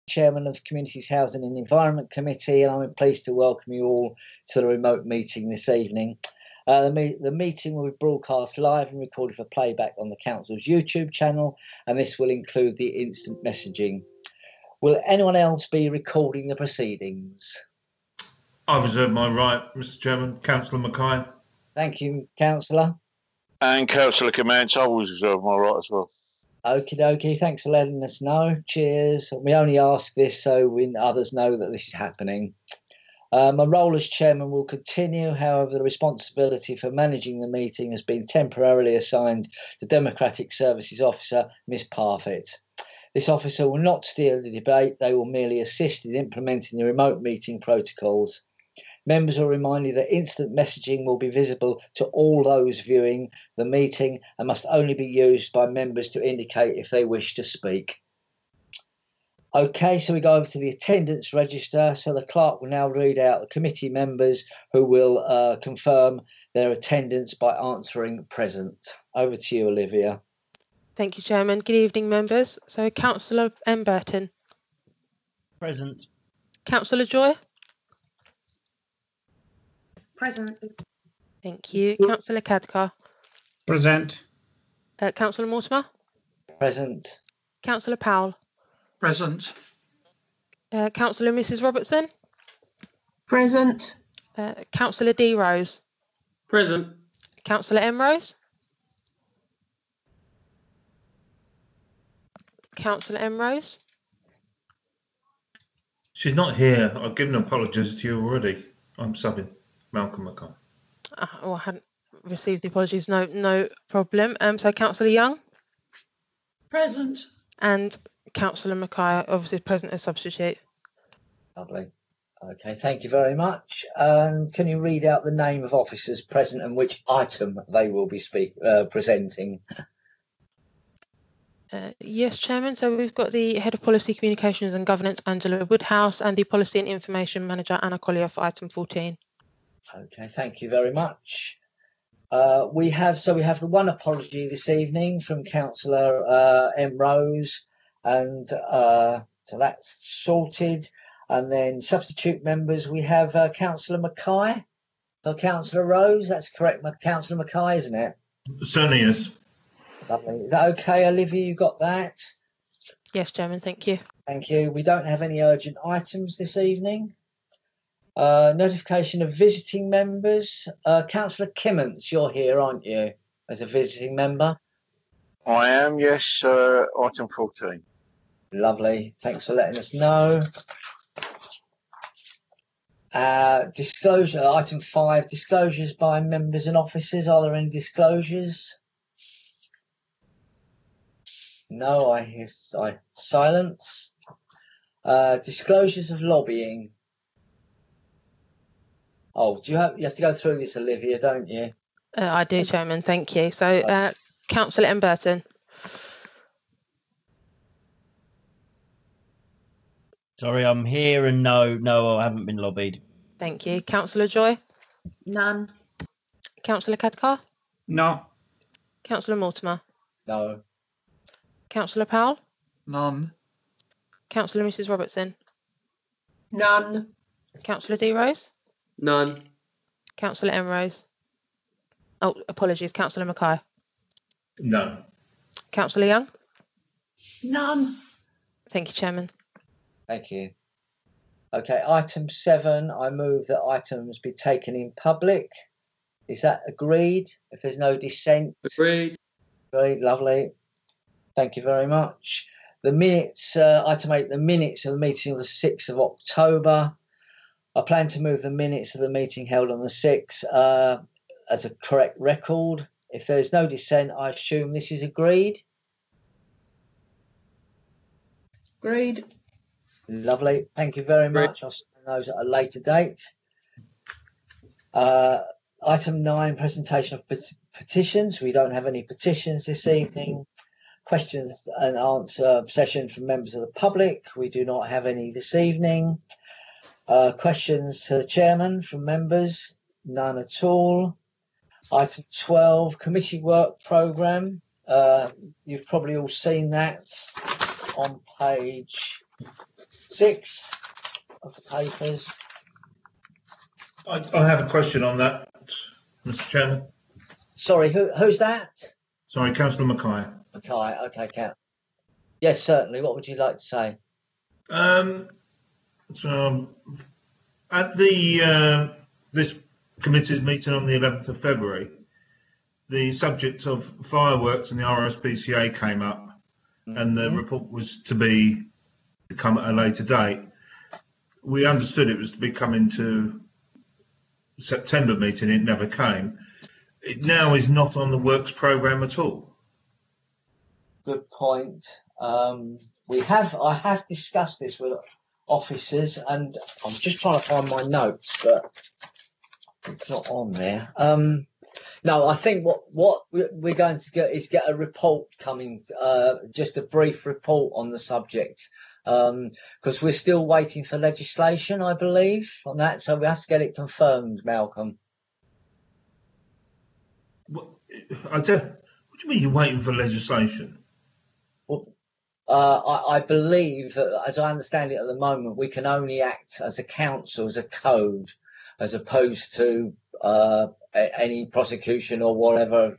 Chairman of Communities Housing and Environment Committee, and I'm pleased to welcome you all to the remote meeting this evening. The meeting will be broadcast live and recorded for playback on the Council's YouTube channel, and this will include the instant messaging. Will anyone else be recording the proceedings? I reserve my right, Mr. Chairman. Councillor Mackay. Thank you, Councillor. And Councillor Comanche, I will reserve my right as well. Okie dokie, thanks for letting us know. Cheers. We only ask this so others know that this is happening. My role as chairman will continue. However, the responsibility for managing the meeting has been temporarily assigned to Democratic Services Officer, Miss Parfitt. This officer will not steer the debate. They will merely assist in implementing the remote meeting protocols. Members are reminded that instant messaging will be visible to all those viewing the meeting and must only be used by members to indicate if they wish to speak. Okay, so we go over to the attendance register. So the clerk will now read out the committee members who will confirm their attendance by answering present. Over to you, Olivia. Thank you, Chairman. Good evening, members. So Councillor M. Burton. Present. Councillor Joy. Present. Thank you. Councillor Khadkar. Present. Councillor Mortimer. Present. Councillor Powell. Present. Councillor Mrs. Robertson. Present. Councillor D. Rose. Present. Councillor M. Rose. Councillor M. Rose. She's not here. I've given apologies to you already. I'm subbing Malcolm Mackay. Oh, I hadn't received the apologies. No problem. So Councillor Young. Present. And Councillor Mackay, obviously present as substitute. Lovely. Okay, thank you very much. And can you read out the name of officers present and which item they will be presenting? Yes, Chairman. So we've got the Head of Policy, Communications and Governance, Angela Woodhouse, and the Policy and Information Manager, Anna Collier, for item 14. Okay, thank you very much. We have the one apology this evening from Councillor M. Rose, and so that's sorted. And then substitute members, we have Councillor Mackay for Councillor Rose. That's correct, Councillor Mackay, isn't it? Certainly is. Lovely. Is that okay, Olivia? You got that? Yes, Chairman. Thank you. Thank you. We don't have any urgent items this evening. Notification of visiting members. Councillor Kimmons, you're here, aren't you, as a visiting member? I am, yes, item 14. Lovely. Thanks for letting us know. Disclosure, item 5, disclosures by members and officers. Are there any disclosures? No, I hear silence. Disclosures of lobbying. Oh, you have to go through this, Olivia, don't you? I do, Chairman. Thank you. So, Councillor M. Burton. Sorry, I'm here and no, I haven't been lobbied. Thank you. Councillor Joy. None. Councillor Khadkar. No. Councillor Mortimer. No. Councillor Powell. None. Councillor Mrs. Robertson. None. Councillor D. Rose. None. Councillor M. Rose. Oh, apologies. Councillor Mackay. None. Councillor Young. None. Thank you, Chairman. Thank you. Okay, item 7, I move that items be taken in public. Is that agreed? If there's no dissent? Agreed. Great, lovely. Thank you very much. The minutes, item 8, the minutes of the meeting of the 6th of October. I plan to move the minutes of the meeting held on the 6th as a correct record. If there is no dissent, I assume this is agreed. Agreed. Lovely. Thank you very much. I'll send those at a later date. Item 9, presentation of petitions. We don't have any petitions this evening. Questions and answer session from members of the public. We do not have any this evening. Questions to the chairman from members. None at all. Item 12, committee work programme. You've probably all seen that on page 6 of the papers. I have a question on that, Mr. Chairman. Sorry, who's that? Sorry, Councillor Mackay. Okay, Cat. Yes, certainly. What would you like to say? So at the this committee's meeting on the 11th of February, the subject of fireworks and the RSPCA came up, and the report was to come at a later date. We understood it was to be coming to September meeting. It never came. It now is not on the works programme at all. Good point. I have discussed this with officers, and I'm just trying to find my notes, but it's not on there. No, I think what we're going to get a report coming, just a brief report on the subject, because we're still waiting for legislation, I believe, on that. So we have to get it confirmed, Malcolm. What do you mean you're waiting for legislation? Well, I believe that, as I understand it at the moment, we can only act as a council, as a code, as opposed to any prosecution or whatever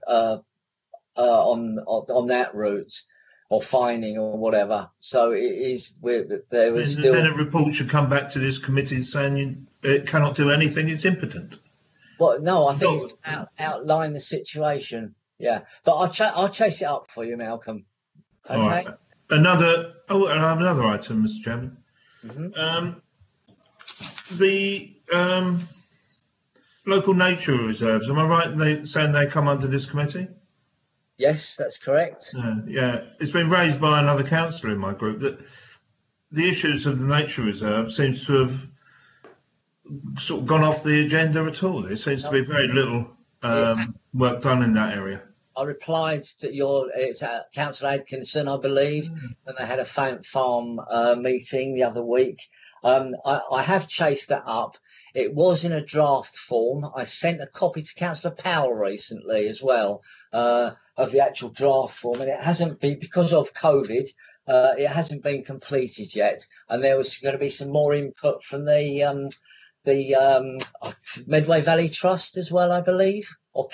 on that route, or fining or whatever. So it is. There is still. Then a report should come back to this committee saying it cannot do anything. It's impotent. Well, no, I think it's outline the situation. Yeah, but I'll chase it up for you, Malcolm. Okay. All right. Another item, Mr. Chairman. The local nature reserves. Am I right saying they come under this committee? Yes, that's correct. Yeah, it's been raised by another councillor in my group that the issues of the nature reserve seems to have sort of gone off the agenda at all. There seems to be very little work done in that area. I replied to it's Councillor Atkinson, I believe, and they had a farm meeting the other week. I have chased that up. It was in a draft form. I sent a copy to Councillor Powell recently as well of the actual draft form, and it hasn't been, because of COVID, it hasn't been completed yet. And there was going to be some more input from the Medway Valley Trust as well, I believe, or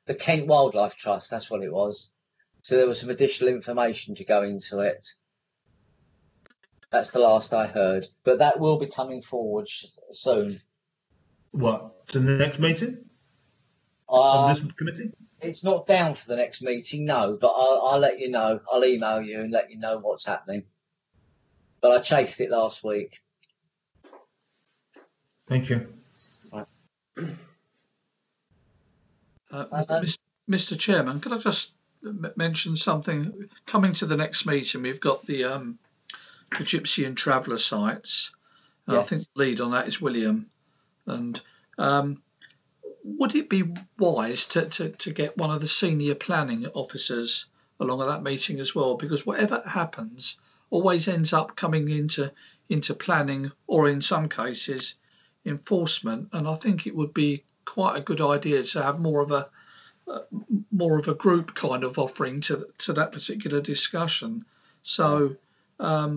the Kent Wildlife Trust. That's what it was. So there was some additional information to go into it. That's the last I heard, but that will be coming forward soon. What, to the next meeting of this committee? It's not down for the next meeting, no, but I'll let you know. I'll email you and let you know what's happening. But I chased it last week. Thank you. Right. Mr. Chairman, could I just mention something? Coming to the next meeting, we've got the Gypsy and Traveller sites. Yes. I think the lead on that is William. And would it be wise to get one of the senior planning officers along at that meeting as well? Because whatever happens always ends up coming into planning, or in some cases enforcement. And I think it would be quite a good idea to have more of a group kind of offering to that particular discussion. So I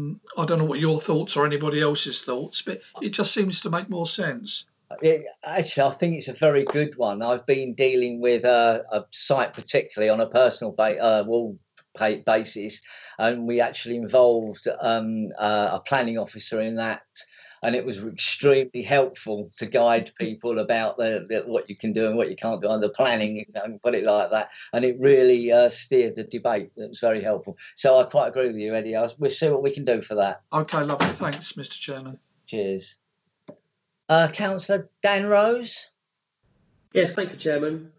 don't know what your thoughts or anybody else's thoughts, but it just seems to make more sense. Actually, I think it's a very good one. I've been dealing with a site particularly on a personal basis, and we actually involved a planning officer in that, and it was extremely helpful to guide people about what you can do and what you can't do under planning, if I can put it like that. And it really steered the debate. It was very helpful. So I quite agree with you, Eddie. We'll see what we can do for that. Okay, lovely. Thanks, Mr. Chairman. Cheers. Councillor Dan Rose. Yes, thank you, Chairman.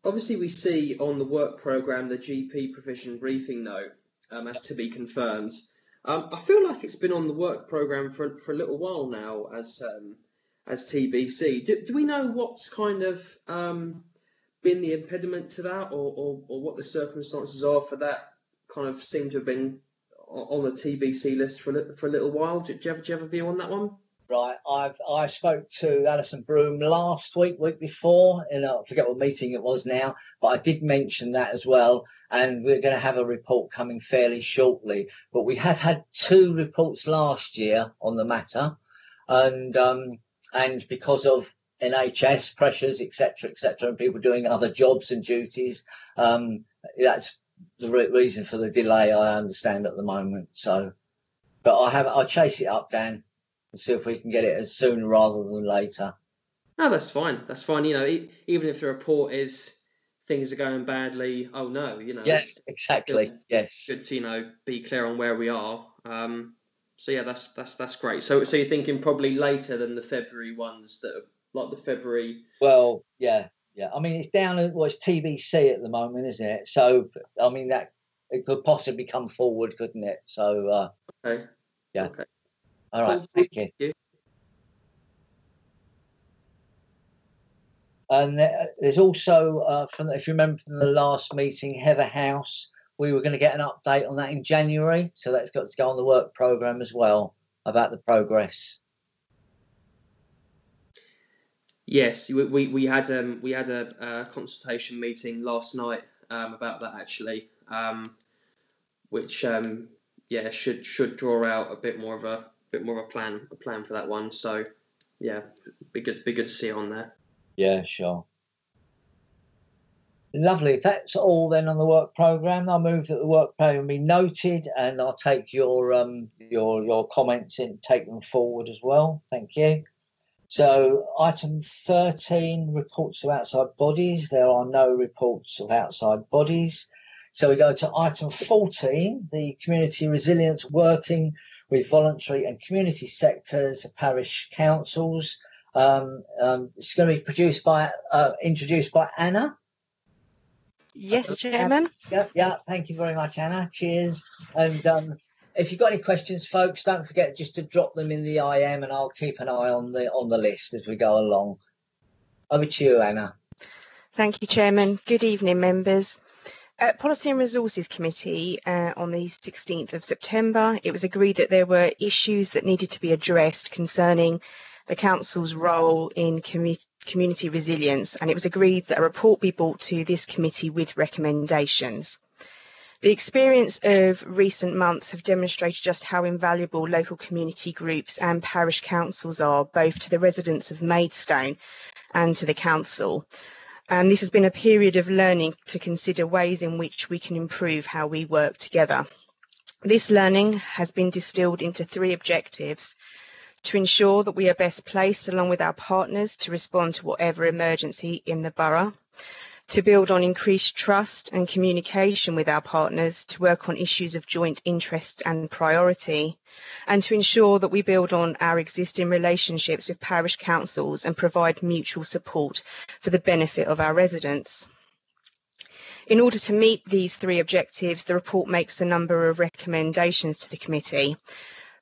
Obviously, we see on the work programme the GP provision briefing note as to be confirmed. I feel like it's been on the work programme for a little while now as TBC. Do we know what's kind of been the impediment to that, or what the circumstances are for that kind of seem to have been on the TBC list for a little while? Do you have a view on that one? Right, I spoke to Alison Broom last week before, and I forget what meeting it was now, but I did mention that as well. And we're going to have a report coming fairly shortly. But we have had 2 reports last year on the matter, and because of NHS pressures, etc., and people doing other jobs and duties, that's the reason for the delay. I understand at the moment. So, but I'll chase it up, Dan, and see if we can get it as soon rather than later. No, that's fine. That's fine. You know, even if the report is things are going badly, oh no, you know. Yes, exactly. Good, yes. Good to be clear on where we are. So yeah, that's great. So you're thinking probably later than the February ones that are like the February. Well, yeah. I mean, it's down at it's TBC at the moment, isn't it? So I mean that it could possibly come forward, couldn't it? So okay. Yeah. Okay. All right. Cool. Thank you. And there's also, if you remember from the last meeting, Heather House, we were going to get an update on that in January. So that's got to go on the work programme as well about the progress. Yes, we had a consultation meeting last night about that actually, which should draw out a bit more of a plan for that one. So yeah, be good to see it on there. Yeah, sure. Lovely. If that's all then on the work programme, I'll move that the work programme be noted, and I'll take your comments and take them forward as well. Thank you. So item 13, reports of outside bodies. There are no reports of outside bodies. So we go to item 14, the community resilience working with voluntary and community sectors, parish councils. It's going to be introduced by Anna. Yes, Chairman. Yeah. Thank you very much, Anna. Cheers. And if you've got any questions, folks, don't forget just to drop them in the IM, and I'll keep an eye on the list as we go along. Over to you, Anna. Thank you, Chairman. Good evening, members. At Policy and Resources Committee on the 16th of September, it was agreed that there were issues that needed to be addressed concerning the Council's role in community resilience, and it was agreed that a report be brought to this committee with recommendations. The experience of recent months have demonstrated just how invaluable local community groups and parish councils are, both to the residents of Maidstone and to the Council. And this has been a period of learning to consider ways in which we can improve how we work together. This learning has been distilled into 3 objectives: to ensure that we are best placed along with our partners to respond to whatever emergency in the borough, to build on increased trust and communication with our partners to work on issues of joint interest and priority, and to ensure that we build on our existing relationships with parish councils and provide mutual support for the benefit of our residents. In order to meet these 3 objectives, the report makes a number of recommendations to the committee.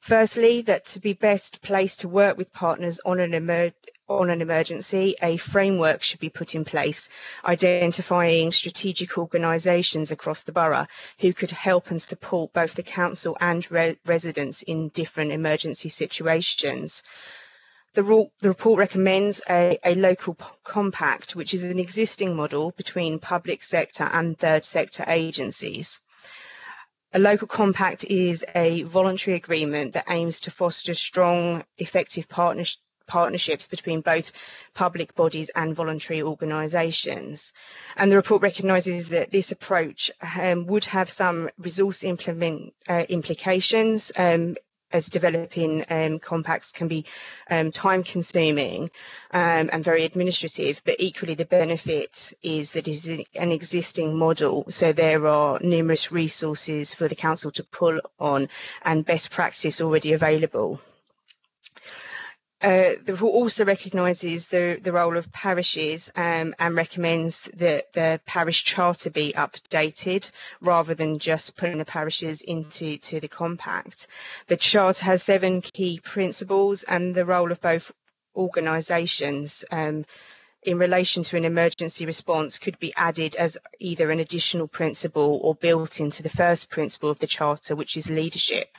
Firstly, that to be best placed to work with partners on an emergency, a framework should be put in place, identifying strategic organisations across the borough who could help and support both the council and residents in different emergency situations. The report recommends a local compact, which is an existing model between public sector and third sector agencies. A local compact is a voluntary agreement that aims to foster strong, effective partnerships between both public bodies and voluntary organisations. And the report recognises that this approach would have some resource implications, as developing compacts can be time consuming and very administrative, but equally the benefit is that it is an existing model, so there are numerous resources for the council to pull on and best practice already available. The report also recognises the role of parishes and recommends that the parish charter be updated rather than just putting the parishes into the compact. The charter has 7 key principles, and the role of both organisations in relation to an emergency response could be added as either an additional principle or built into the first principle of the charter, which is leadership.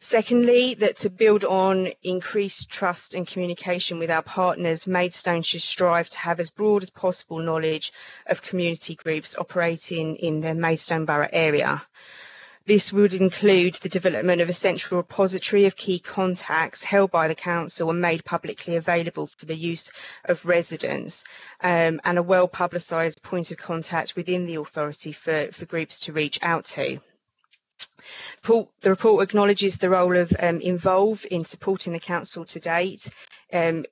Secondly, that to build on increased trust and communication with our partners, Maidstone should strive to have as broad as possible knowledge of community groups operating in the Maidstone Borough area. This would include the development of a central repository of key contacts held by the council and made publicly available for the use of residents, and a well publicised point of contact within the authority for groups to reach out to. The report acknowledges the role of Involve in supporting the council to date in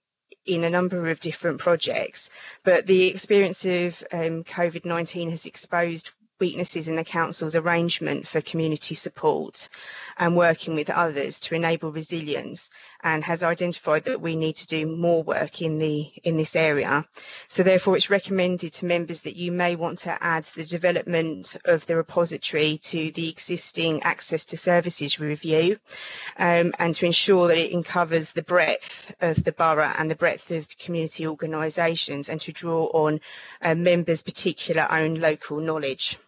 a number of different projects, but the experience of COVID-19 has exposed weaknesses in the council's arrangement for community support and working with others to enable resilience, and has identified that we need to do more work in this area. So therefore it's recommended to members that you may want to add the development of the repository to the existing access to services review, and to ensure that it covers the breadth of the borough and the breadth of community organisations, and to draw on members' particular own local knowledge.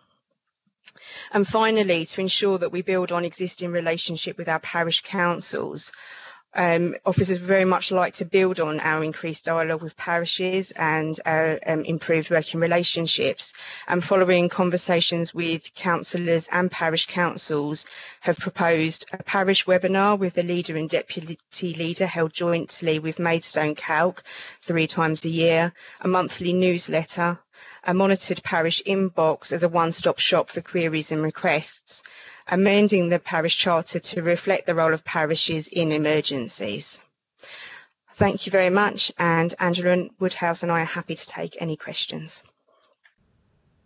And finally, to ensure that we build on existing relationship with our parish councils. Officers would very much like to build on our increased dialogue with parishes and improved working relationships. And following conversations with councillors and parish councils, have proposed a parish webinar with the leader and deputy leader held jointly with Maidstone Calc 3 times a year, a monthly newsletter, a monitored parish inbox as a one-stop shop for queries and requests, amending the parish charter to reflect the role of parishes in emergencies. Thank you very much, and Angela Woodhouse and I are happy to take any questions.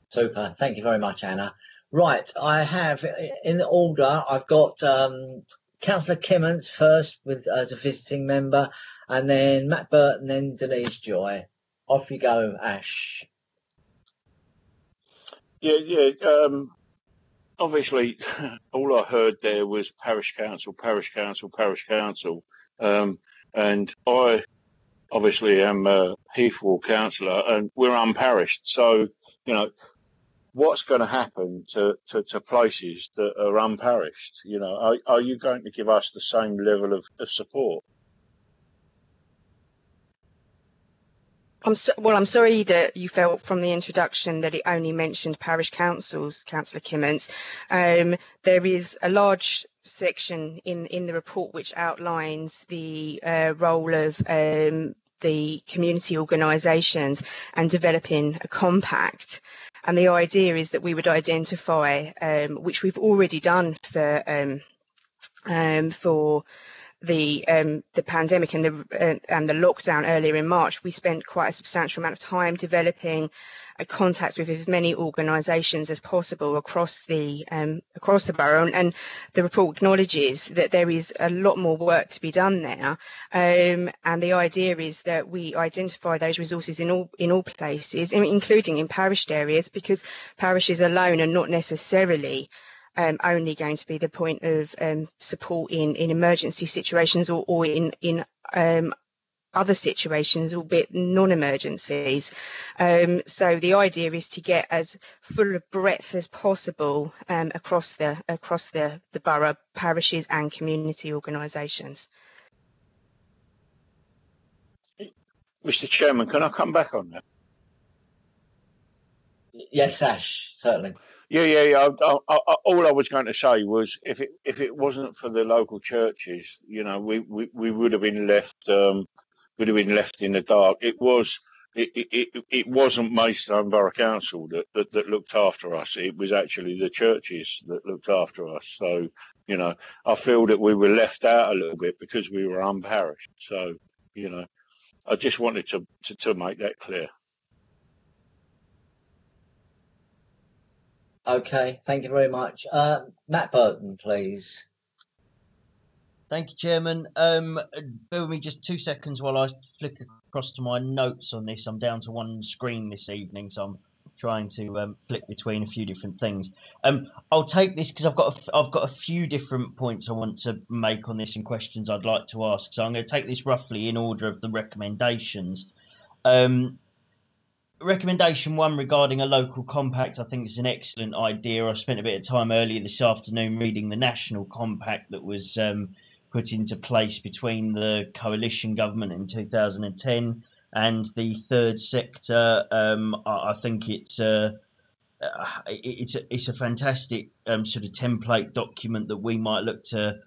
Super, thank you very much, Anna. Right, I have in the order, I've got Councillor Kimmons first as a visiting member, and then Matt Burton, then Denise Joy. Off you go, Ash. Yeah. Obviously, all I heard there was parish council, parish council, parish council. And I obviously am a Heathwall councillor, and we're unparished. So, you know, what's going to happen to places that are unparished? You know, are you going to give us the same level of support? I'm sorry that you felt from the introduction that it only mentioned parish councils, Councillor Kimmons. There is a large section in the report which outlines the role of the community organisations and developing a compact. And the idea is that we would identify, which we've already done for the pandemic and the lockdown earlier in March. We spent quite a substantial amount of time developing contacts with as many organisations as possible across the borough, and the report acknowledges that there is a lot more work to be done there. And the idea is that we identify those resources in all places, including in parished areas, because parishes alone are not necessarily only going to be the point of support in emergency situations or in other situations, albeit non-emergencies. So the idea is to get as full of breadth as possible across the borough, parishes and community organisations. Mr. Chairman, can I come back on that? Yes, Ash, certainly. Yeah. All I was going to say was, if it wasn't for the local churches, you know, we would have been left in the dark. It wasn't Maidstone Borough Council that looked after us. It was actually the churches that looked after us. So, you know, I feel that we were left out a little bit because we were unparished. So, you know, I just wanted to make that clear. Okay, thank you very much. Matt Burton, please. Thank you, Chairman. Bear with me just 2 seconds while I flick across to my notes on this. I'm down to one screen this evening, so I'm trying to flick between a few different things. I'll take this because I've got a few different points I want to make on this and questions I'd like to ask. So I'm going to take this roughly in order of the recommendations. recommendation one regarding a local compact, I think it's an excellent idea. I spent a bit of time earlier this afternoon reading the national compact that was put into place between the coalition government in 2010 and the third sector. I think it's a fantastic sort of template document that we might look to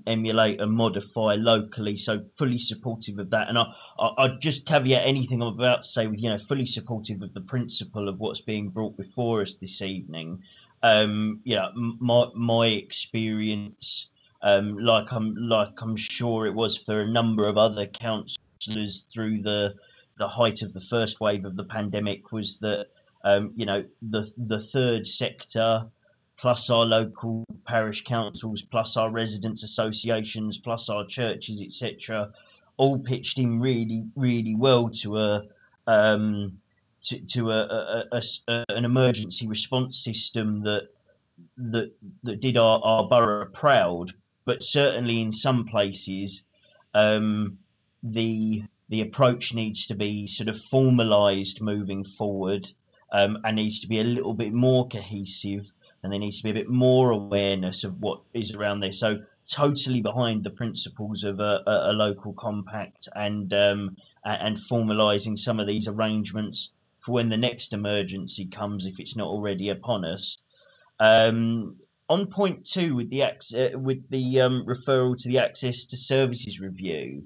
emulate and modify locally. So fully supportive of that. And I'd just caveat anything I'm about to say with, fully supportive of the principle of what's being brought before us this evening. My experience, like I'm sure it was for a number of other councillors through the height of the first wave of the pandemic, was that the third sector, plus our local parish councils, plus our residents associations, plus our churches, etc., all pitched in really, really well to an emergency response system that did our borough proud. But certainly in some places, the approach needs to be sort of formalised moving forward, and needs to be a little bit more cohesive, and there needs to be a bit more awareness of what is around there. So totally behind the principles of a local compact and formalising some of these arrangements for when the next emergency comes, if it's not already upon us. On point 2, with the referral to the Access to Services review.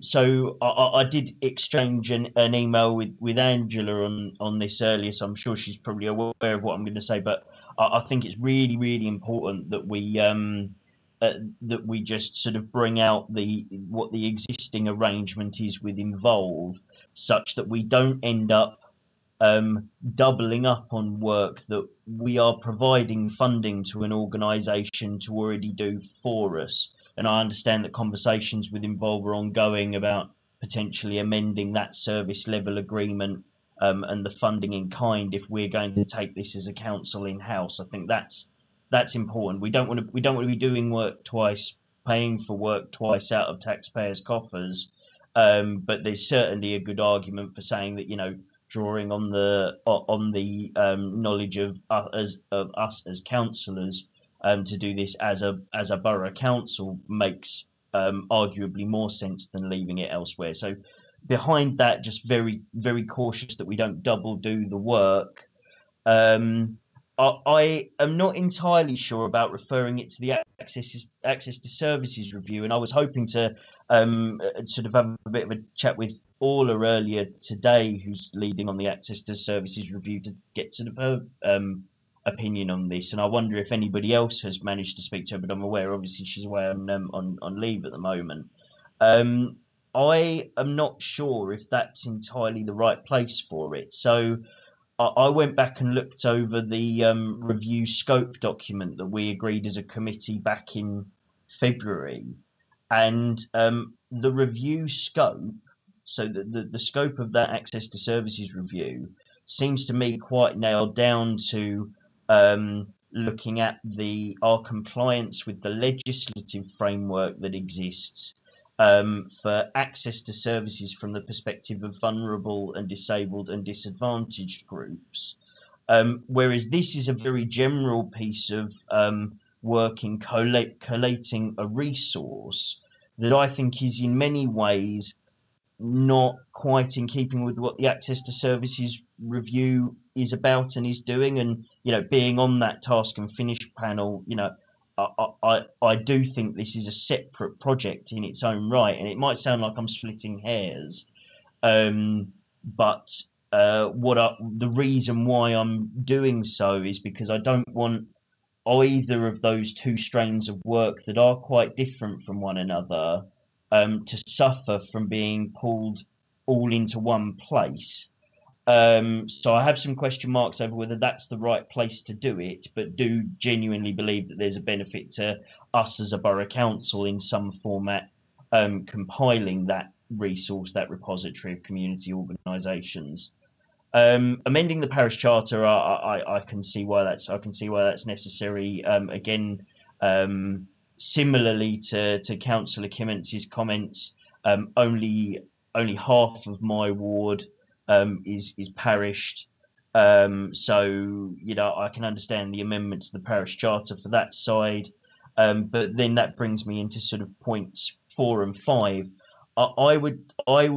So I did exchange an email with Angela on this earlier, so I'm sure she's probably aware of what I'm going to say. But I think it's really, really important that we just sort of bring out what the existing arrangement is with Involve, such that we don't end up doubling up on work that we are providing funding to an organisation to already do for us. And I understand that conversations with Involve are ongoing about potentially amending that service level agreement and the funding in kind if we're going to take this as a council in house. I think that's important. We don't want to be doing work twice, paying for work twice out of taxpayers' coffers. But there's certainly a good argument for saying that, drawing on the knowledge of us as councillors, to do this as a borough council makes arguably more sense than leaving it elsewhere. So behind that, just very, very cautious that we don't double do the work. I am not entirely sure about referring it to the Access to Services review, and I was hoping to sort of have a bit of a chat with Orla earlier today, who's leading on the Access to Services review, to get sort of her opinion on this. And I wonder if anybody else has managed to speak to her, but I'm aware obviously she's away on leave at the moment. I am not sure if that's entirely the right place for it. So I went back and looked over the review scope document that we agreed as a committee back in February, and the review scope, so the scope of that Access to Services review seems to me quite nailed down to looking at our compliance with the legislative framework that exists for access to services from the perspective of vulnerable and disabled and disadvantaged groups. Whereas this is a very general piece of work in collating a resource that I think is in many ways not quite in keeping with what the Access to Services review is about and is doing. And, being on that task and finish panel, I do think this is a separate project in its own right. And it might sound like I'm splitting hairs, but the reason why I'm doing so is because I don't want either of those two strains of work that are quite different from one another to suffer from being pulled all into one place. So I have some question marks over whether that's the right place to do it, but do genuinely believe that there's a benefit to us as a borough council in some format compiling that resource, that repository of community organisations. Amending the parish charter, I can see why that's necessary. Again, similarly to Councillor Kimmentz's comments, only half of my ward is parished. So, I can understand the amendment to the parish charter for that side. But then that brings me into sort of points 4 and 5. I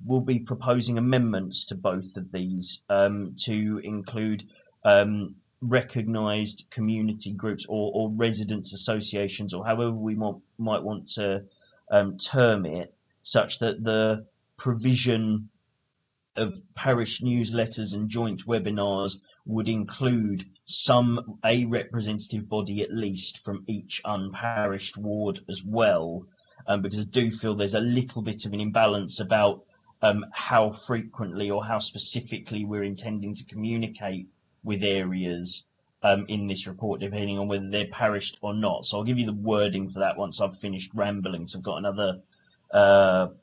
will be proposing amendments to both of these to include recognised community groups or residents associations, or however we might want to term it, such that the provision of parish newsletters and joint webinars would include a representative body at least from each unparished ward as well, because I do feel there's a little bit of an imbalance about how frequently or how specifically we're intending to communicate with areas in this report, depending on whether they're parished or not. So I'll give you the wording for that once I've finished rambling. So I've got another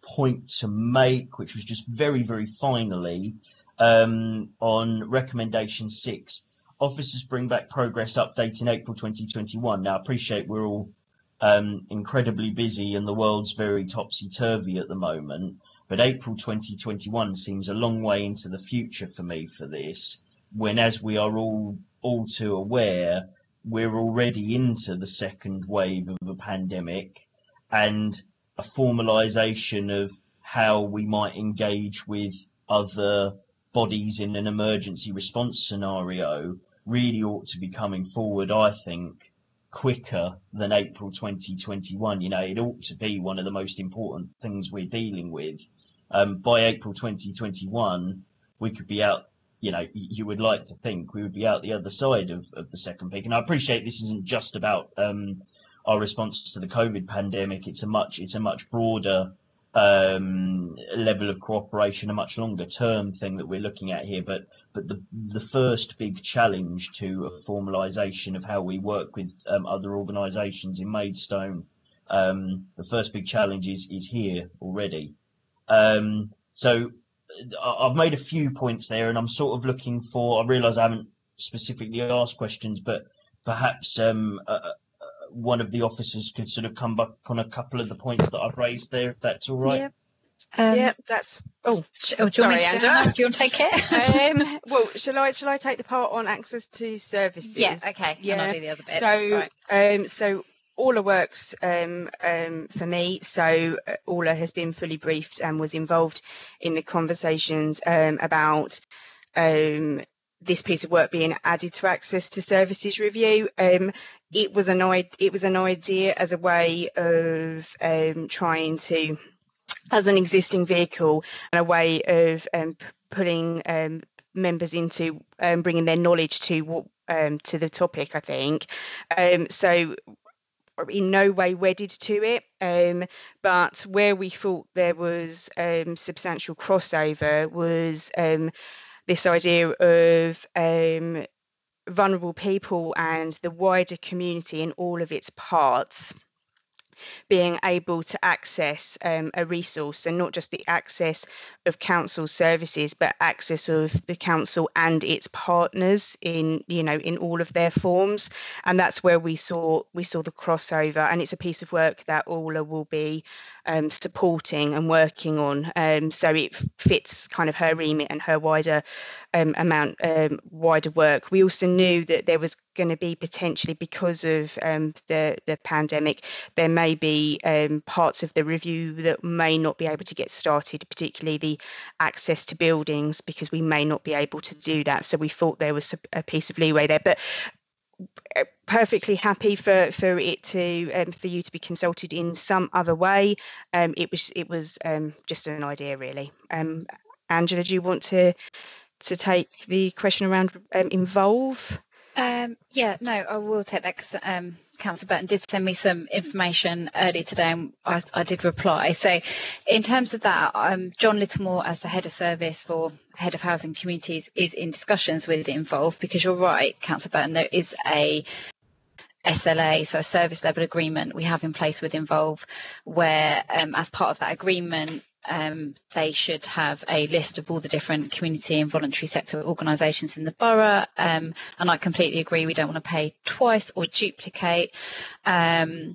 point to make, which was just very, very finally on recommendation 6. Officers bring back progress update in April 2021. Now, I appreciate we're all incredibly busy and the world's very topsy-turvy at the moment, but April 2021 seems a long way into the future for me for this, when, as we are all too aware, we're already into the second wave of a pandemic, and a formalisation of how we might engage with other bodies in an emergency response scenario really ought to be coming forward, I think, quicker than April 2021. It ought to be one of the most important things we're dealing with. By April 2021, we could be out, you would like to think we would be out the other side of the second peak. And I appreciate this isn't just about our response to the COVID pandemic. It's a much broader level of cooperation, a much longer term thing that we're looking at here. But the first big challenge to a formalisation of how we work with other organisations in Maidstone, the first big challenge is here already. So I've made a few points there, and I'm sort of looking for, I realise I haven't specifically asked questions, but perhaps one of the officers could sort of come back on a couple of the points that I've raised there, if that's all right. Yeah, that's. Oh, sorry, Angela. Do you want to take it? Well, shall I take the part on access to services? Yeah, okay. Yeah, and I'll do the other bit. So, right. So Orla works for me. So Orla has been fully briefed and was involved in the conversations about this piece of work being added to access to services review. It was an idea as a way of trying to, as an existing vehicle, and a way of putting members into bringing their knowledge to the topic, I think. So in no way wedded to it, but where we thought there was substantial crossover was this idea of vulnerable people and the wider community in all of its parts being able to access a resource, and not just the access of council services, but access of the council and its partners in all of their forms. And that's where we saw the crossover, and it's a piece of work that Orla will be supporting and working on. So it fits kind of her remit and her wider wider work. We also knew that there was going to be potentially, because of the pandemic, there may be parts of the review that may not be able to get started, particularly the access to buildings, because we may not be able to do that. So we thought there was a piece of leeway there, but perfectly happy for it to for you to be consulted in some other way. It was just an idea, really. Angela, do you want to take the question around involve? Yeah, no, I will take that, because Councillor Burton did send me some information earlier today, and I did reply. So in terms of that, John Littlemore, as the head of service for head of housing communities, is in discussions with Involve, because you're right, Councillor Burton, there is a SLA, so a service level agreement we have in place with Involve, where as part of that agreement, they should have a list of all the different community and voluntary sector organisations in the borough, and I completely agree, we don't want to pay twice or duplicate, so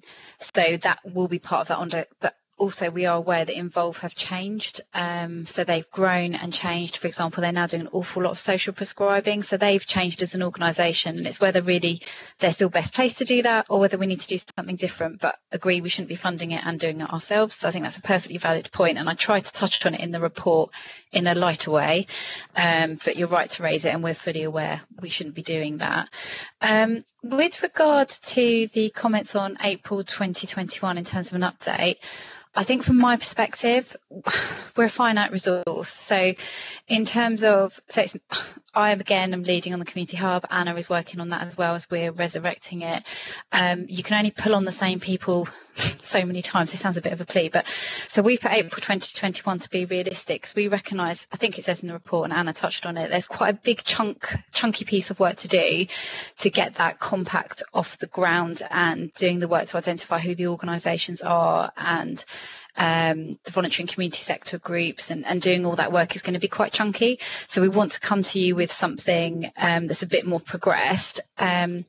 that will be part of that. But also we are aware that Involve have changed. So they've grown and changed. For example, they're now doing an awful lot of social prescribing. So they've changed as an organisation, and it's whether really they're still best placed to do that or whether we need to do something different. But agree, we shouldn't be funding it and doing it ourselves. So I think that's a perfectly valid point, and I tried to touch on it in the report in a lighter way. But you're right to raise it, and we're fully aware we shouldn't be doing that. With regard to the comments on April 2021 in terms of an update, I think from my perspective, we're a finite resource. So in terms of, I again am leading on the community hub. Anna is working on that as well as we're resurrecting it. You can only pull on the same people so many times. It sounds a bit of a plea, but so we put April 2021 to be realistic. So we recognise, I think it says in the report, and Anna touched on it, there's quite a big chunky piece of work to do to get that compact off the ground and doing the work to identify who the organisations are and the voluntary and community sector groups, and doing all that work is going to be quite chunky. So we want to come to you with something that's a bit more progressed. I'm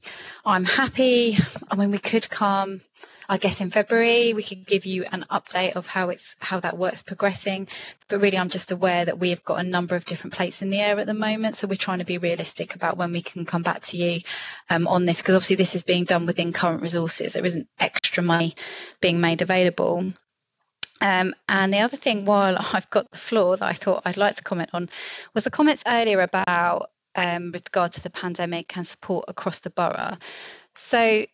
happy. I mean, we could come, I guess, in February. We could give you an update of how that work's progressing. But really, I'm just aware that we have got a number of different plates in the air at the moment. So we're trying to be realistic about when we can come back to you on this, because obviously this is being done within current resources. There isn't extra money being made available. And the other thing, while I've got the floor, that I thought I'd like to comment on was the comments earlier about with regard to the pandemic and support across the borough. So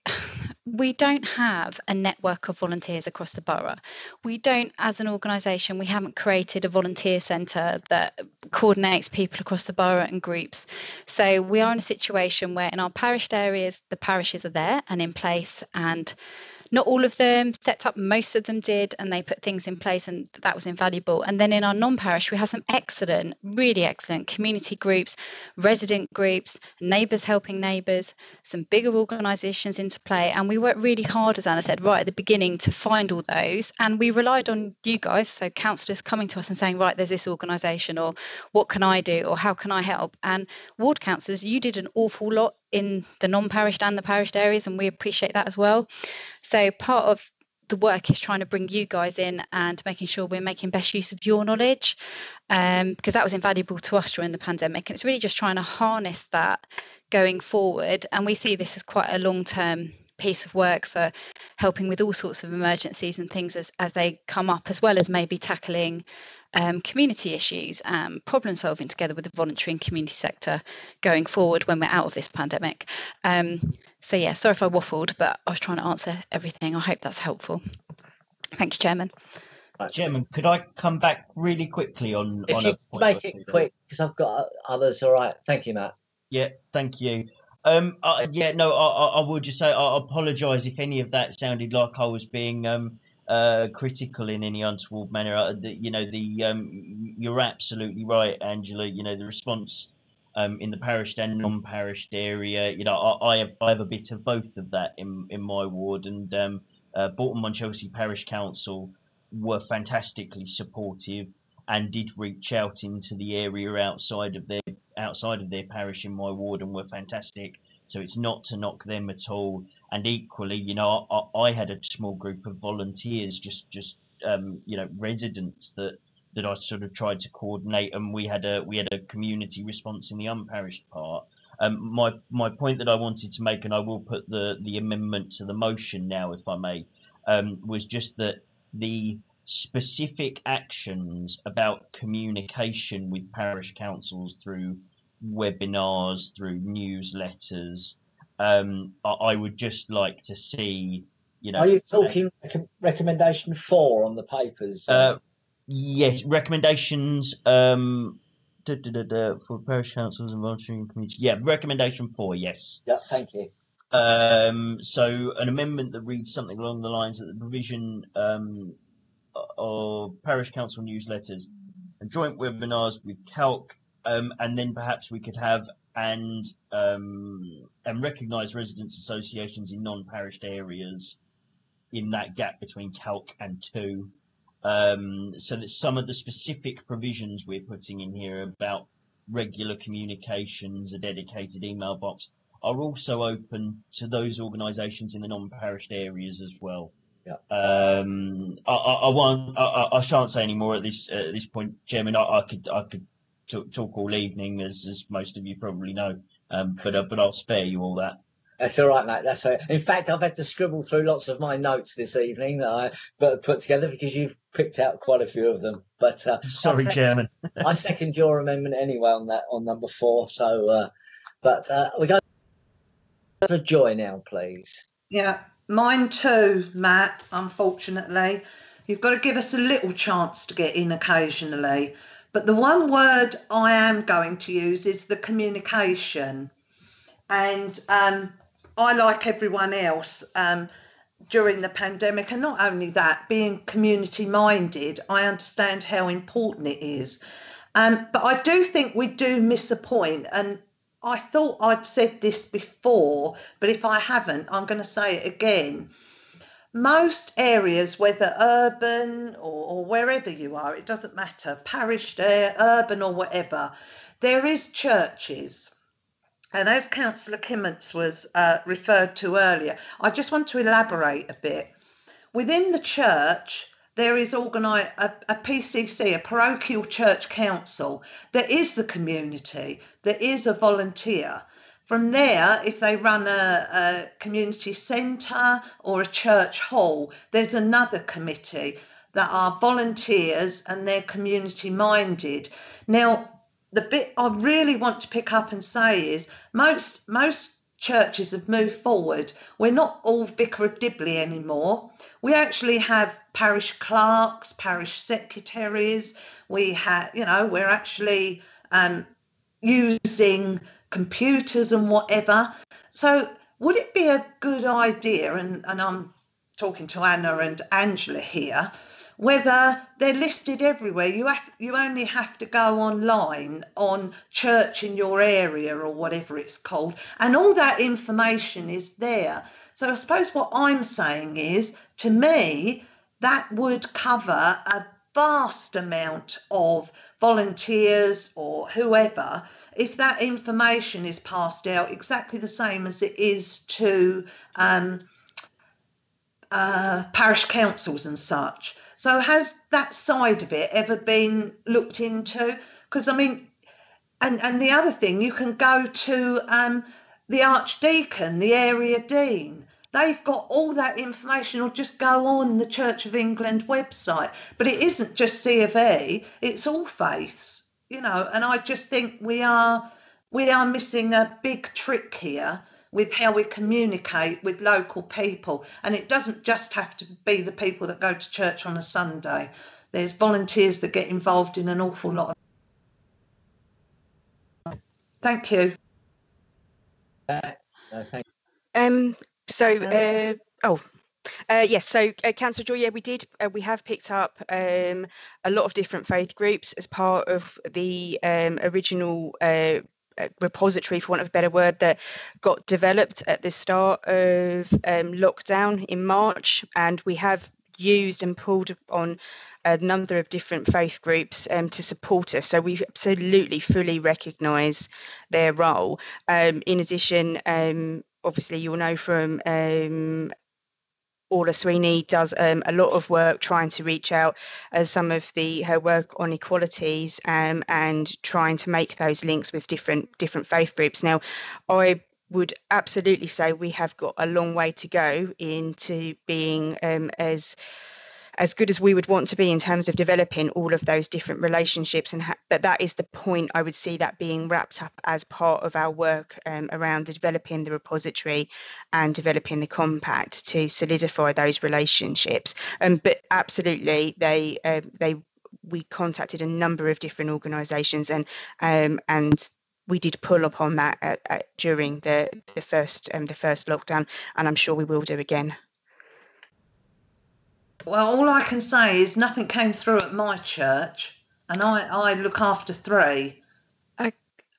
we don't have a network of volunteers across the borough. We don't, as an organisation, we haven't created a volunteer centre that coordinates people across the borough and groups. So we are in a situation where in our parish areas, the parishes are there and in place, and not all of them set up, most of them did, and they put things in place, and that was invaluable. And then in our non-parish, we have some excellent, really excellent community groups, resident groups, neighbours helping neighbours, some bigger organisations into play. And we worked really hard, as Anna said, right at the beginning to find all those. And we relied on you guys, so councillors coming to us and saying, right, there's this organisation, or what can I do, or how can I help? And ward councillors, you did an awful lot in the non-parished and the parished areas, and we appreciate that as well. So part of the work is trying to bring you guys in and making sure we're making best use of your knowledge, because that was invaluable to us during the pandemic. And it's really just trying to harness that going forward. And we see this as quite a long-term piece of work for helping with all sorts of emergencies and things as they come up, as well as maybe tackling community issues, problem solving together with the voluntary and community sector going forward when we're out of this pandemic. So yeah, sorry if I waffled, but I was trying to answer everything. I hope that's helpful. Thank you, Chairman. Chairman, could I come back really quickly on? If you make it quick, because I've got others. All right. Thank you, Matt. Yeah, thank you. I will just say I apologise if any of that sounded like I was being critical in any untoward manner. You're absolutely right, Angela. The response in the parished and non-parished area. I have a bit of both of that in my ward, and Bolton-on-Chelsea Parish Council were fantastically supportive and did reach out into the area outside of their parish in my ward, and were fantastic. So it's not to knock them at all. And equally, I had a small group of volunteers, just residents that I sort of tried to coordinate, and we had a community response in the unparished part. My point that I wanted to make, and I will put the amendment to the motion now, if I may, was just that the specific actions about communication with parish councils through webinars, through newsletters, I would just like to see. Are you talking recommendation 4 on the papers? Yes, recommendations for parish councils and voluntary community. Yeah, recommendation 4. Yes. Yeah, thank you. So an amendment that reads something along the lines that the provision of parish council newsletters and joint webinars with Calc, and then perhaps we could have and recognise residents' associations in non-parished areas in that gap between Calc and 2. So that some of the specific provisions we're putting in here about regular communications, a dedicated email box, are also open to those organisations in the non-parished areas as well. Yeah. I shan't say any more at this point, Chairman. I could talk all evening, as most of you probably know, but I'll spare you all that. That's all right, mate. That's all right. In fact, I've had to scribble through lots of my notes this evening that I put together because you've picked out quite a few of them. But sorry, Chairman. I second your amendment anyway on number 4. So, we go for Joy now, please. Yeah, mine too, Matt. Unfortunately, you've got to give us a little chance to get in occasionally. But the one word I am going to use is the communication. And I, like everyone else, during the pandemic, and not only that, being community minded, I understand how important it is. But I do think we do miss a point, and I thought I'd said this before, but if I haven't, I'm going to say it again. Most areas, whether urban or wherever you are, it doesn't matter, parish there, urban or whatever, there is churches. And as Councillor Kimments was referred to earlier, I just want to elaborate a bit. Within the church, there is organised a PCC, a parochial church council. There is the community. There is a volunteer. From there, if they run a community centre or a church hall, there's another committee that are volunteers and they're community minded. Now, the bit I really want to pick up and say is most churches have moved forward. We're not all Vicar of Dibley anymore. We actually have parish clerks, parish secretaries. We have, we're actually using computers and whatever. So would it be a good idea, and I'm talking to Anna and Angela here, whether they're listed everywhere? You only have to go online on church in your area or whatever it's called, and all that information is there. So I suppose what I'm saying is, to me, that would cover a vast amount of volunteers or whoever if that information is passed out exactly the same as it is to parish councils and such. So has that side of it ever been looked into? Because, I mean, and the other thing, you can go to the Archdeacon, the area dean. They've got all that information, or just go on the Church of England website. But it isn't just C of E, it's all faiths, and I just think we are missing a big trick here with how we communicate with local people. And it doesn't just have to be the people that go to church on a Sunday. There's volunteers that get involved in an awful lot of... Thank you. Thank you. Yes, so Councillor Joy, we have picked up a lot of different faith groups as part of the original repository, for want of a better word, that got developed at the start of lockdown in March, and we have used and pulled on a number of different faith groups to support us. So we absolutely fully recognise their role. In addition, obviously you'll know from Orla Sweeney does a lot of work trying to reach out some of her work on equalities and trying to make those links with different faith groups. Now, I would absolutely say we have got a long way to go into being as good as we would want to be in terms of developing all of those different relationships, but that is the point. I would see that being wrapped up as part of our work around developing the repository and developing the compact to solidify those relationships. But absolutely, we contacted a number of different organisations and we did pull upon that during the first lockdown, and I'm sure we will do again. Well, all I can say is nothing came through at my church, and I look after 3.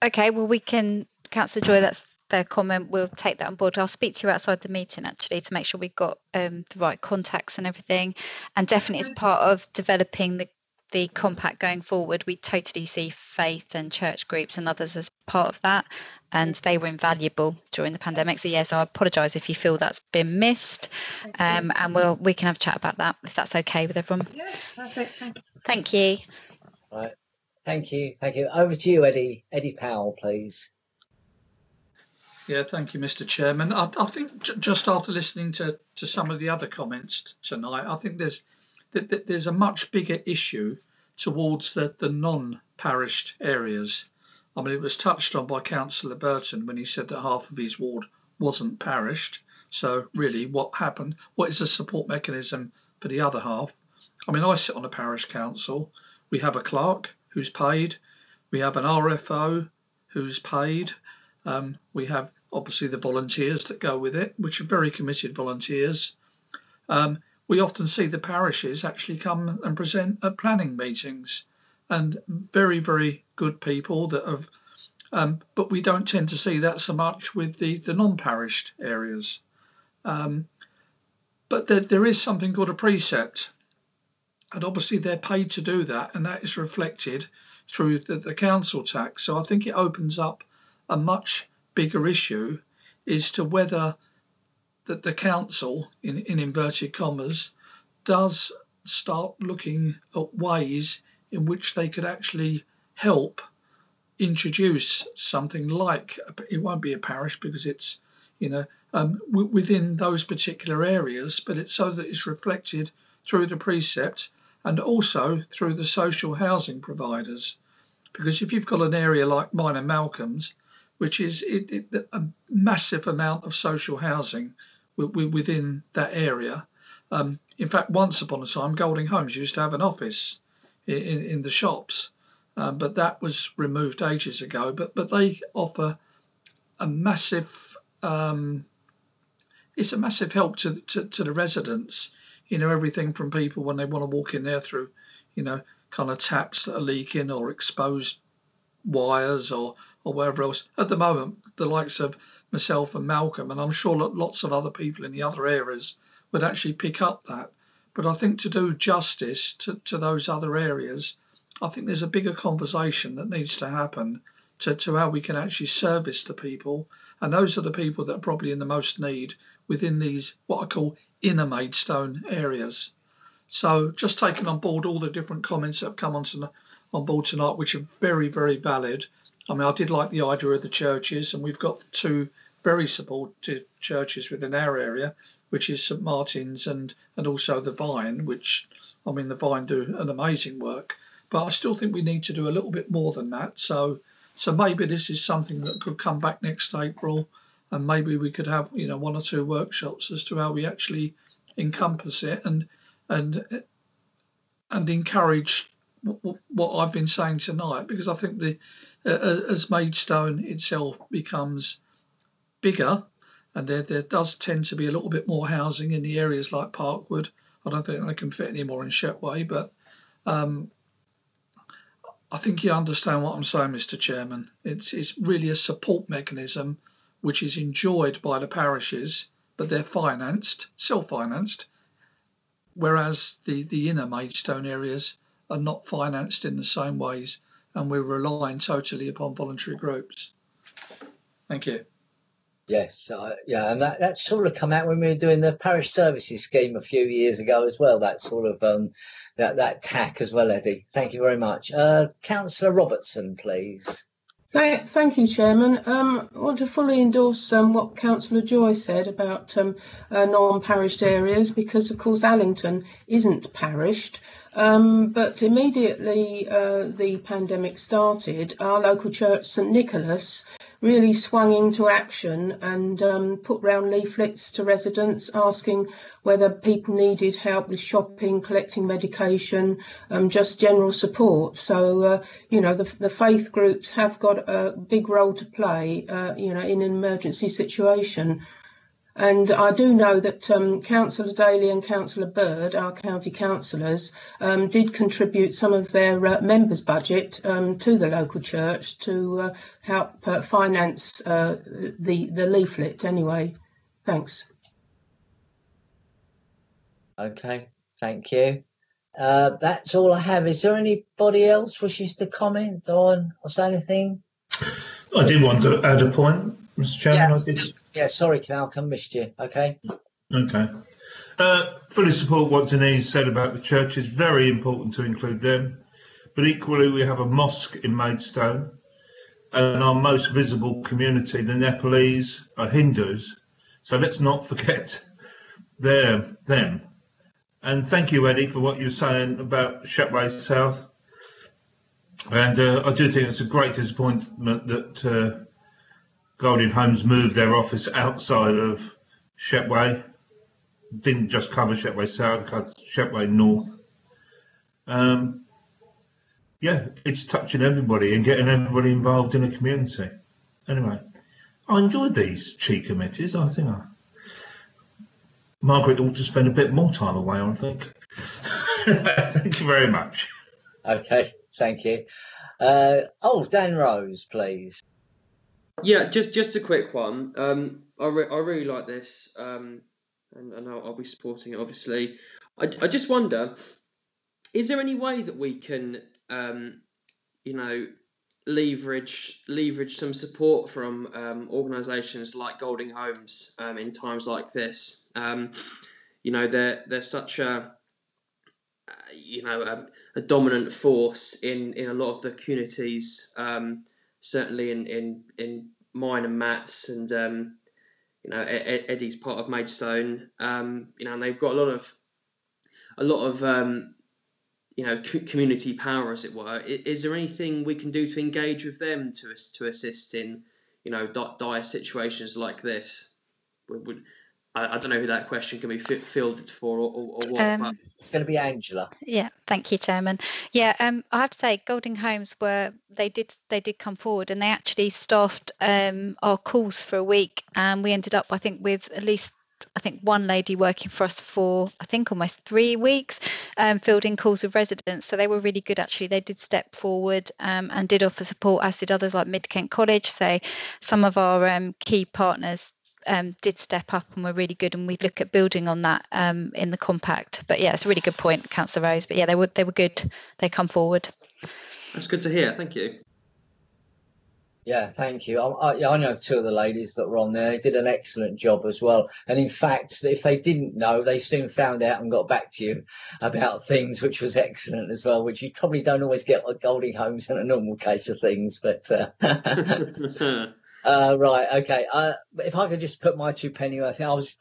Okay, well, we can, Councillor Joy, that's their comment. We'll take that on board. I'll speak to you outside the meeting, actually, to make sure we've got the right contacts and everything. And definitely as part of developing the compact going forward, we totally see faith and church groups and others as part of that, and they were invaluable during the pandemic. So yes, I apologise if you feel that's been missed, and we can have a chat about that if that's okay with everyone. Yes, perfect. Thank you. Right. Thank you. Over to you, Eddie. Eddie Powell, please. Yeah, thank you, Mr. Chairman. I think just after listening to some of the other comments tonight, I think there's a much bigger issue towards the non-parished areas. I mean, it was touched on by Councillor Burton when he said that half of his ward wasn't parished. So really, what happened? What is the support mechanism for the other half? I mean, I sit on a parish council. We have a clerk who's paid. We have an RFO who's paid. We have obviously the volunteers that go with it, which are very committed volunteers. We often see the parishes actually come and present at planning meetings, and very, very good people that have, but we don't tend to see that so much with the non-parished areas. But there is something called a precept, and obviously they're paid to do that, and that is reflected through the council tax. So I think it opens up a much bigger issue as to whether the council, in inverted commas, does start looking at ways in which they could actually help introduce something like, it won't be a parish because it's, within those particular areas, but it's so that it's reflected through the precept and also through the social housing providers. Because if you've got an area like mine and Malcolm's, which is a massive amount of social housing within that area. In fact, once upon a time, Golding Homes used to have an office in the shops, but that was removed ages ago. But they offer a massive, it's a massive help to the residents. Everything from people when they want to walk in there through, kind of taps that are leaking or exposed wires or wherever else. At the moment, the likes of myself and Malcolm, and I'm sure that lots of other people in the other areas would actually pick up that. But I think to do justice to those other areas, I think there's a bigger conversation that needs to happen to how we can actually service the people. And those are the people that are probably in the most need within these, what I call inner Maidstone areas. So just taking on board all the different comments that have come on board tonight, which are very, very valid. I mean, I did like the idea of the churches, and we've got two very supportive churches within our area, which is St Martin's and also the Vine, which, I mean, the Vine do an amazing work. But I still think we need to do a little bit more than that. So maybe this is something that could come back next April, and maybe we could have, one or two workshops as to how we actually encompass it and encourage what I've been saying tonight, because I think as Maidstone itself becomes bigger, and there does tend to be a little bit more housing in the areas like Parkwood. I don't think they can fit any more in Shetway, but I think you understand what I'm saying, Mr. Chairman. It's really a support mechanism which is enjoyed by the parishes, but they're self-financed, whereas the inner Maidstone areas are not financed in the same ways, and we're relying totally upon voluntary groups. Thank you. Yes, and that sort of come out when we were doing the parish services scheme a few years ago as well. That sort of that tack as well, Eddie. Thank you very much. Councillor Robertson, please. Thank you, Chairman. I want to fully endorse what Councillor Joy said about non-parished areas, because, of course, Allington isn't parished. But immediately the pandemic started, our local church, St Nicholas, really swung into action and put round leaflets to residents asking whether people needed help with shopping, collecting medication, just general support. So, the faith groups have got a big role to play, in an emergency situation. And I do know that Councillor Daly and Councillor Bird, our county councillors, did contribute some of their members' budget to the local church to help finance the leaflet anyway. Thanks. Okay, thank you. That's all I have. Is there anybody else wishes to comment on or say anything? I did want to add a point, Mr. Chairman. Yeah, sorry, Malcolm, missed you. Okay. Okay. Fully support what Denise said about the church. It's very important to include them. But equally, we have a mosque in Maidstone, and our most visible community, the Nepalese, are Hindus. So let's not forget them. And thank you, Eddie, for what you're saying about Shepway South. And I do think it's a great disappointment that Golding Homes moved their office outside of Shepway. Didn't just cover Shepway South, covered Shepway North. Yeah, it's touching everybody and getting everybody involved in a community. Anyway, I enjoyed these chi committees. I think Margaret ought to spend a bit more time away, I think. Thank you very much. Okay, thank you. Dan Rose, please. Yeah, just a quick one. I really like this, and I'll be supporting it, obviously. I just wonder, is there any way that we can, leverage some support from organisations like Golding Homes in times like this? They're such a dominant force in a lot of the communities, certainly in mine and Matt's, and Eddie's part of Maidstone. And they've got a lot of community power, as it were. Is there anything we can do to engage with them to assist in dire situations like this? I don't know who that question can be fielded for or what. But it's going to be Angela. Yeah, thank you, Chairman. Yeah, I have to say, Golding Homes they did come forward, and they actually staffed our calls for a week, and we ended up, I think, with at least one lady working for us for almost 3 weeks, fielding calls with residents. So they were really good, actually. They did step forward and did offer support, as did others like Mid Kent College. So some of our key partners did step up and were really good, and we'd look at building on that in the compact. But yeah, it's a really good point, Councillor Rose. But yeah, they were good. They come forward. That's good to hear. Thank you. Yeah, thank you. I know two of the ladies that were on there. They did an excellent job as well. And in fact, if they didn't know, they soon found out and got back to you about things, which was excellent as well, which you probably don't always get at Golding Homes in a normal case of things. But right, okay. If I could just put my two penny worth, I was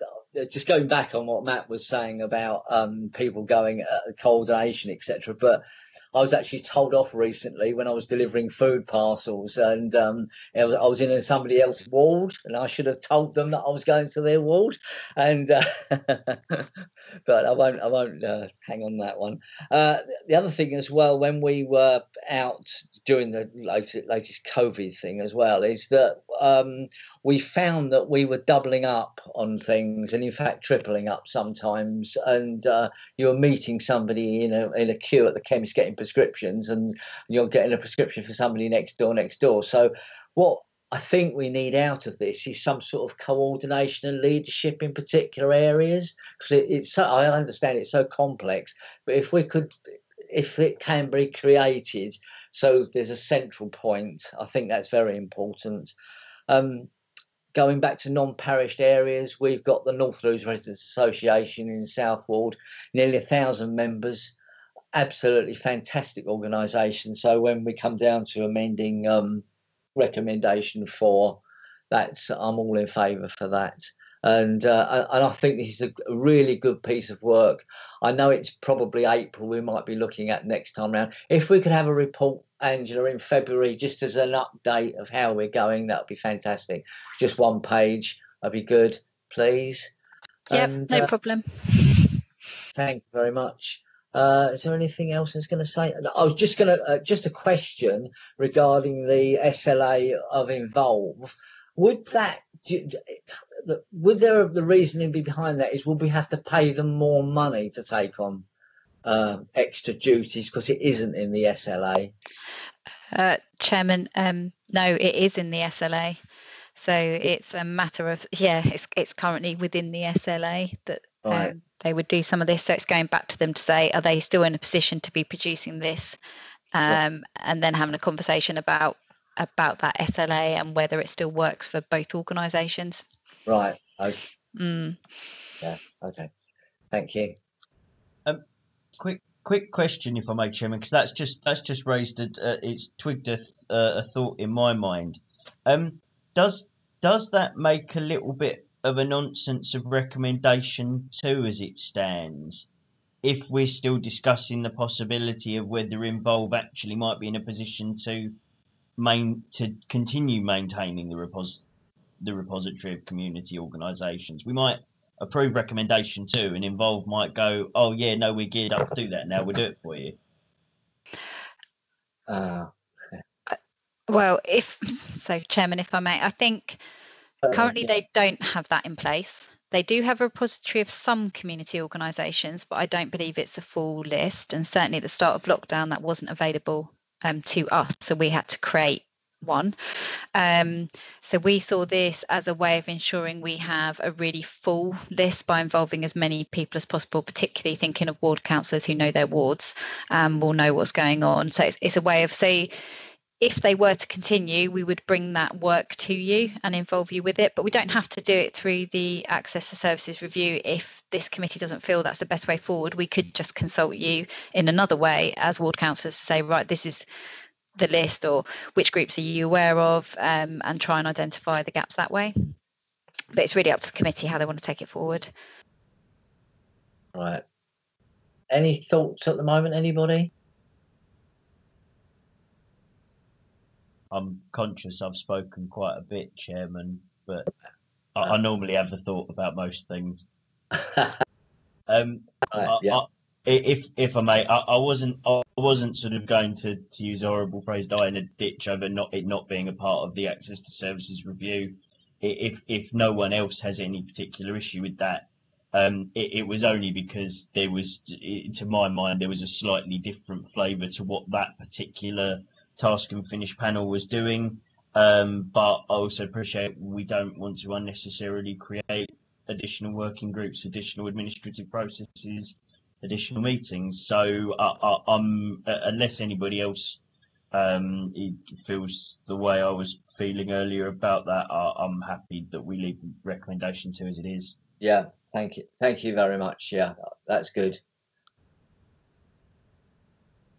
just going back on what Matt was saying about people going coordination, etc. But I was actually told off recently when I was delivering food parcels, and I was in somebody else's ward, and I should have told them that I was going to their ward, and but I won't hang on that one. The other thing as well, when we were out during the latest COVID thing as well, is that we found that we were doubling up on things, and in fact tripling up sometimes, and you were meeting somebody in a queue at the chemist getting prescriptions, and you're getting a prescription for somebody next door. So what I think we need out of this is some sort of coordination and leadership in particular areas, because it's so, I understand it's so complex, but if it can be created so there's a central point, I think that's very important. Going back to non-parished areas, we've got the North Lewes Residents Association in South Ward, nearly 1,000 members, absolutely fantastic organisation. So when we come down to amending recommendation 4, I'm all in favour for that. And I think this is a really good piece of work. I know it's probably April we might be looking at next time round. If we could have a report, Angela, in February, just as an update of how we're going, that would be fantastic. Just one page, that'd be good, please. Yep, no problem. Thank you very much. Is there anything else I was going to say? I was just going to, just a question regarding the SLA of Involve. Would the reasoning behind that is, would we have to pay them more money to take on extra duties because it isn't in the SLA? Chairman, no, it is in the SLA. So it's a matter of, it's currently within the SLA that they would do some of this. So it's going back to them to say, are they still in a position to be producing this? And then having a conversation about about that SLA and whether it still works for both organisations. Right. Okay. Mm. Yeah. Okay. Thank you. Quick question, if I may, Chairman, because that's just raised it's twigged a thought in my mind. Does that make a little bit of a nonsense of recommendation 2 as it stands, if we're still discussing the possibility of whether Involve actually might be in a position to continue maintaining the repository of community organisations? We might approve recommendation 2 and Involve might go, oh yeah, no, we're geared up to do that now, we'll do it for you. Well, Chairman, if I may, I think currently they don't have that in place. They do have a repository of some community organisations, but I don't believe it's a full list. And certainly at the start of lockdown, that wasn't available to us. So we had to create one. So we saw this as a way of ensuring we have a really full list by involving as many people as possible, particularly thinking of ward councillors who know their wards, will know what's going on. So it's a way of, say, if they were to continue, we would bring that work to you and involve you with it, but we don't have to do it through the Access to Services review. If this committee doesn't feel that's the best way forward, we could just consult you in another way as ward councillors to say, right, this is the list, or which groups are you aware of, and try and identify the gaps that way. But it's really up to the committee how they want to take it forward. Right. Any thoughts at the moment, anybody? I'm conscious I've spoken quite a bit, Chairman, but I normally have a thought about most things. If I may, I wasn't sort of going to use a horrible phrase, die in a ditch over it not being a part of the Access to Services review. If no one else has any particular issue with that, it was only because there was, to my mind, there was a slightly different flavour to what that particular task and finish panel was doing. But I also appreciate we don't want to unnecessarily create additional working groups, additional administrative processes, additional meetings. So unless anybody else feels the way I was feeling earlier about that, I'm happy that we leave recommendation 2 as it is. Yeah, thank you very much. Yeah, that's good.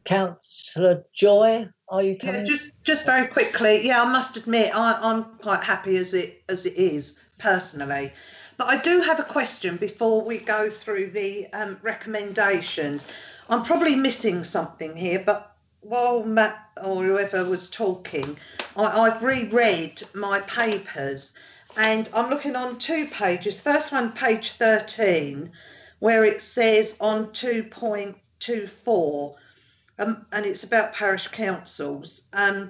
Councillor Joy, are you coming? Yeah, just very quickly. Yeah, I must admit I'm quite happy as it is personally. But I do have a question before we go through the recommendations. I'm probably missing something here, but while Matt or whoever was talking, I've reread my papers and I'm looking on 2 pages. First one, page 13, where it says on 2.24, and it's about parish councils, a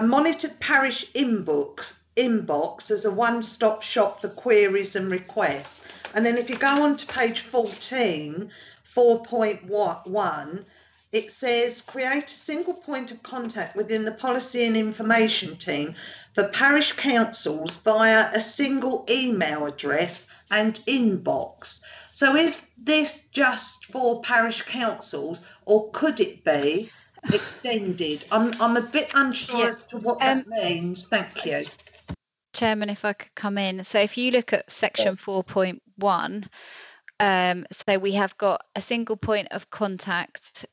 monitored parish inbox as a one-stop shop for queries and requests. And then if you go on to page 14, 4.1, it says create a single point of contact within the policy and information team for parish councils via a single email address and inbox. So is this just for parish councils, or could it be extended? I'm a bit unsure as to what that means. Thank you. Chairman, if I could come in. So if you look at section 4.1, so we have got a single point of contact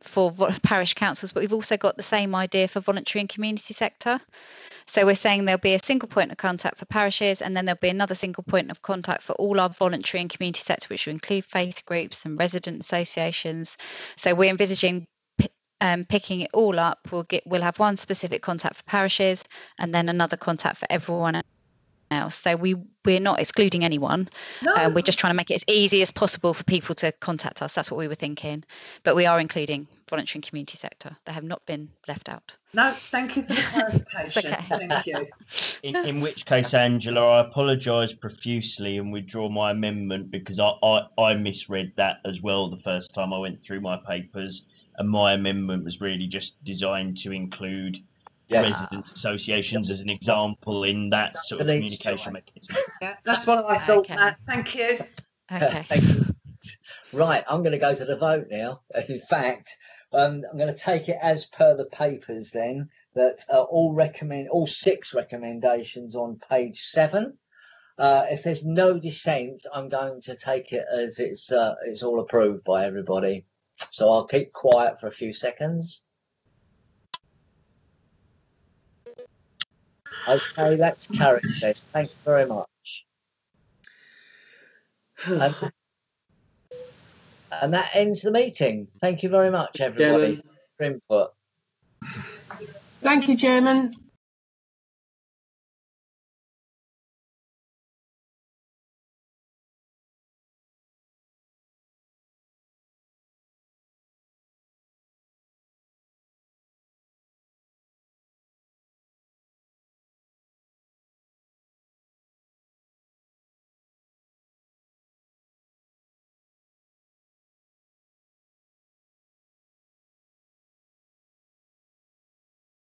for parish councils, but we've also got the same idea for voluntary and community sector. So we're saying there'll be a single point of contact for parishes, and then there'll be another single point of contact for all our voluntary and community sector, which will include faith groups and resident associations. So we're envisaging picking it all up. We'll have one specific contact for parishes and then another contact for everyone else. So we're not excluding anyone. No. We're just trying to make it as easy as possible for people to contact us. That's what we were thinking. But we are including voluntary and community sector. They have not been left out. No, thank you for the clarification. Okay. Thank you. In which case, Angela, I apologise profusely and withdraw my amendment, because I misread that as well the first time I went through my papers. And my amendment was really just designed to include resident associations as an example in that sort of communication mechanism. Yeah, that's what I thought, Matt. Thank you. Okay. Thank you. Right, I'm going to go to the vote now. In fact, I'm going to take it as per the papers then. that all 6 recommendations on page 7. If there's no dissent, I'm going to take it as it's all approved by everybody. So I'll keep quiet for a few seconds. Okay, that's carried then. Thank you very much. And that ends the meeting. Thank you very much, everybody, for input. Thank you, Chairman.